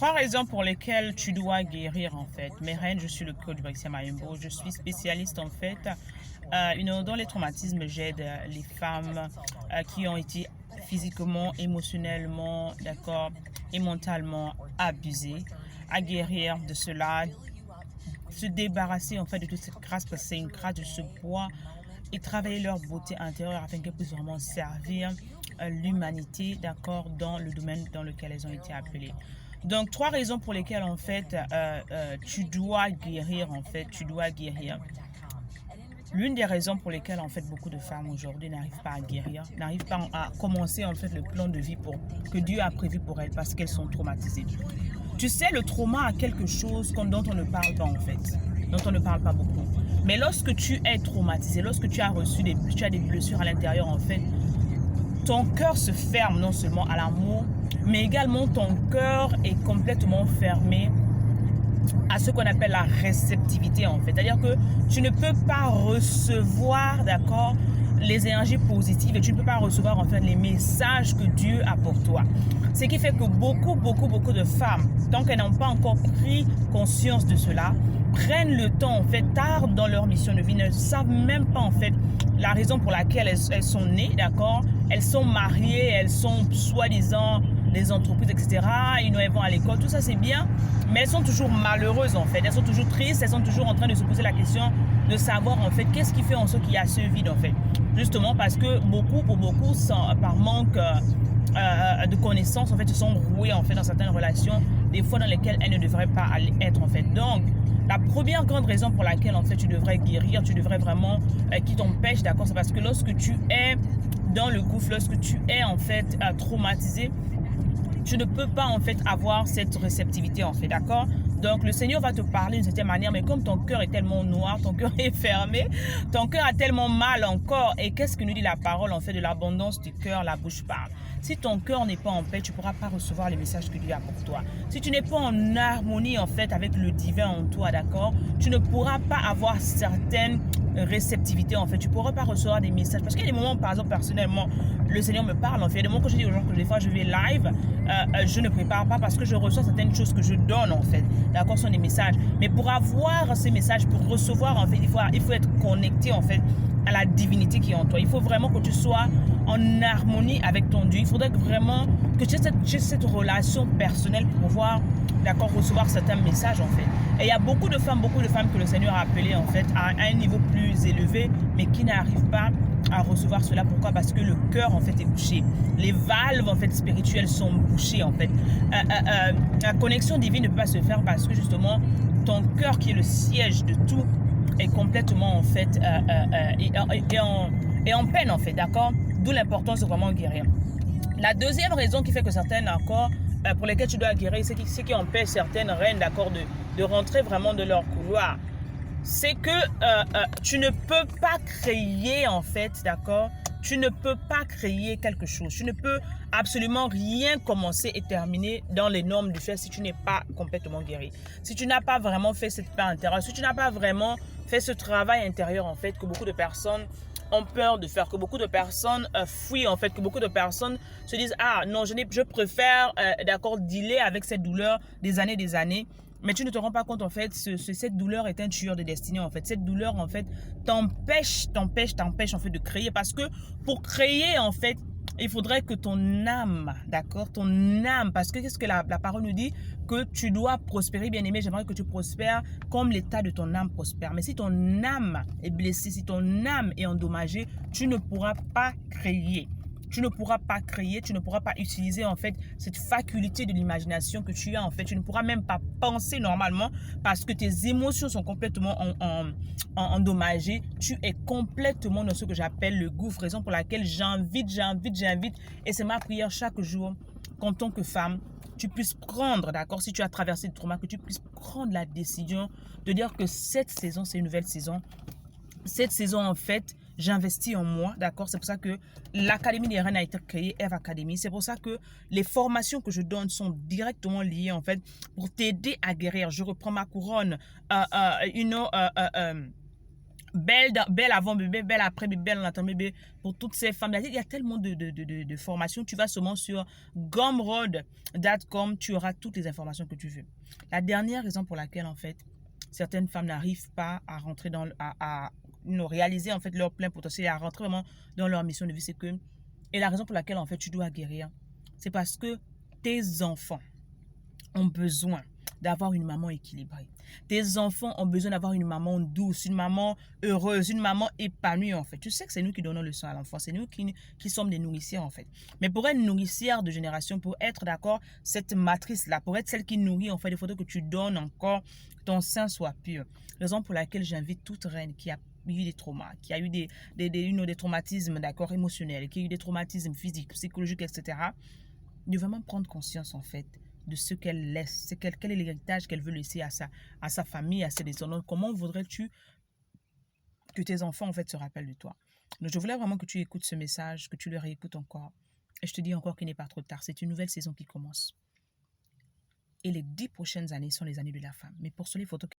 Trois raisons pour lesquelles tu dois guérir en fait. Mes reines, je suis le coach Brixia Mayumbo. Je suis spécialiste en fait. Dans les traumatismes, j'aide les femmes qui ont été physiquement, émotionnellement, d'accord, et mentalement abusées à guérir de cela, se débarrasser en fait de toute cette grâce parce que c'est une grâce de ce poids et travailler leur beauté intérieure afin qu'elles puissent vraiment servir l'humanité, d'accord, dans le domaine dans lequel elles ont été appelées. Donc, trois raisons pour lesquelles, en fait, tu dois guérir, en fait, tu dois guérir. L'une des raisons pour lesquelles, en fait, beaucoup de femmes aujourd'hui n'arrivent pas à guérir, n'arrivent pas à commencer, en fait, le plan de vie que Dieu a prévu pour elles parce qu'elles sont traumatisées. Tu sais, le trauma a quelque chose dont on ne parle pas, en fait, dont on ne parle pas beaucoup. Mais lorsque tu es traumatisé, lorsque tu as reçu tu as des blessures à l'intérieur, en fait, ton cœur se ferme non seulement à l'amour, mais également ton cœur est complètement fermé à ce qu'on appelle la réceptivité en fait. C'est-à-dire que tu ne peux pas recevoir, d'accord, les énergies positives et tu ne peux pas recevoir en fait les messages que Dieu a pour toi. Ce qui fait que beaucoup de femmes, tant qu'elles n'ont pas encore pris conscience de cela, prennent le temps en fait tard dans leur mission de vie, ne savent même pas en fait la raison pour laquelle elles sont nées, d'accord. Elles sont mariées, elles sont soi-disant des entreprises, etc. Elles vont à l'école, tout ça c'est bien, mais elles sont toujours malheureuses en fait. Elles sont toujours tristes, elles sont toujours en train de se poser la question de savoir en fait qu'est-ce qui fait en sorte qu'il y a ce vide en fait. Justement parce que pour beaucoup, par manque de connaissances en fait, se sont rouées en fait dans certaines relations, des fois dans lesquelles elles ne devraient pas être en fait. Donc, la première grande raison pour laquelle en fait tu devrais guérir, tu devrais vraiment qui t'empêche, d'accord, c'est parce que lorsque tu es dans le gouffre, lorsque tu es en fait traumatisé, tu ne peux pas en fait avoir cette réceptivité en fait, d'accord. Donc le Seigneur va te parler d'une certaine manière, mais comme ton cœur est tellement noir, ton cœur est fermé, ton cœur a tellement mal encore. Et qu'est-ce que nous dit la parole en fait? De l'abondance du cœur, la bouche parle. Si ton cœur n'est pas en paix, tu ne pourras pas recevoir les messages que Dieu a pour toi. Si tu n'es pas en harmonie en fait avec le divin en toi, d'accord, tu ne pourras pas avoir certaines réceptivité en fait. Tu ne pourras pas recevoir des messages. Parce qu'il y a des moments, par exemple, personnellement, le Seigneur me parle en fait. Il y a des moments que je dis aux gens que des fois je vais live, je ne prépare pas parce que je reçois certaines choses que je donne en fait. D'accord, ce sont des messages. Mais pour avoir ces messages, pour recevoir en fait, il faut être connecté en fait à la divinité qui est en toi. Il faut vraiment que tu sois en harmonie avec ton Dieu. Il faudrait vraiment que tu aies cette relation personnelle pour pouvoir, d'accord, recevoir certains messages en fait. Et il y a beaucoup de femmes que le Seigneur a appelées en fait à un niveau plus élevé, mais qui n'arrivent pas à recevoir cela. Pourquoi? Parce que le cœur en fait est bouché. Les valves en fait spirituelles sont bouchées en fait. La connexion divine ne peut pas se faire parce que justement ton cœur qui est le siège de tout est complètement en fait et en peine en fait, d'accord. D'où l'importance de vraiment guérir. La deuxième raison qui fait que certaines encore pour lesquelles tu dois guérir, c'est qui empêche certaines reines, d'accord, de rentrer vraiment de leur couloir, c'est que tu ne peux pas créer en fait, d'accord, tu ne peux pas créer quelque chose, tu ne peux absolument rien commencer et terminer dans les normes du fait si tu n'es pas complètement guéri, si tu n'as pas vraiment fait cette paix intérieure, si tu n'as pas vraiment fait ce travail intérieur en fait que beaucoup de personnes ont peur de faire, que beaucoup de personnes fuient en fait, que beaucoup de personnes se disent ah non, je préfère d'accord dealer avec cette douleur des années. Mais tu ne te rends pas compte en fait, cette douleur est un tueur de destinée en fait. Cette douleur en fait t'empêche en fait de créer, parce que pour créer en fait, il faudrait que ton âme, d'accord, ton âme, parce que qu'est-ce que la parole nous dit? Que tu dois prospérer, bien aimé, j'aimerais que tu prospères comme l'état de ton âme prospère. Mais si ton âme est blessée, si ton âme est endommagée, tu ne pourras pas créer. Tu ne pourras pas créer, tu ne pourras pas utiliser en fait cette faculté de l'imagination que tu as en fait. Tu ne pourras même pas penser normalement parce que tes émotions sont complètement endommagées. Tu es complètement dans ce que j'appelle le gouffre, raison pour laquelle j'invite. Et c'est ma prière chaque jour qu'en tant que femme, tu puisses prendre, d'accord, si tu as traversé le trauma, que tu puisses prendre la décision de dire que cette saison, c'est une nouvelle saison. Cette saison, en fait, j'investis en moi, d'accord? C'est pour ça que l'Académie des Reines a été créée, Eve Academy. C'est pour ça que les formations que je donne sont directement liées, en fait, pour t'aider à guérir. Je reprends ma couronne, belle avant bébé, belle après bébé, belle en attendant bébé, pour toutes ces femmes. Il y a tellement de formations. Tu vas seulement sur gumroad.com, tu auras toutes les informations que tu veux. La dernière raison pour laquelle, en fait, certaines femmes n'arrivent pas à rentrer réaliser, en fait, leur plein potentiel, à rentrer vraiment dans leur mission de vie, c'est que, et la raison pour laquelle, en fait, tu dois guérir, c'est parce que tes enfants ont besoin d'avoir une maman équilibrée. Tes enfants ont besoin d'avoir une maman douce, une maman heureuse, une maman épanouie en fait. Tu sais que c'est nous qui donnons le sang à l'enfant, c'est nous qui sommes des nourricières en fait. Mais pour être nourricière de génération, pour être d'accord, cette matrice-là, pour être celle qui nourrit en fait, il faudrait que tu donnes encore, ton sein soit pur. Raison pour laquelle j'invite toute reine qui a eu des traumas, qui a eu des traumatismes d'accord, émotionnels, qui a eu des traumatismes physiques, psychologiques, etc., de vraiment prendre conscience en fait de ce qu'elle laisse, quel est l'héritage qu'elle veut laisser à sa famille, à ses descendants. Comment voudrais-tu que tes enfants en fait se rappellent de toi? Donc je voulais vraiment que tu écoutes ce message, que tu le réécoutes encore. Et je te dis encore qu'il n'est pas trop tard. C'est une nouvelle saison qui commence. Et les 10 prochaines années sont les années de la femme. Mais pour cela, il faut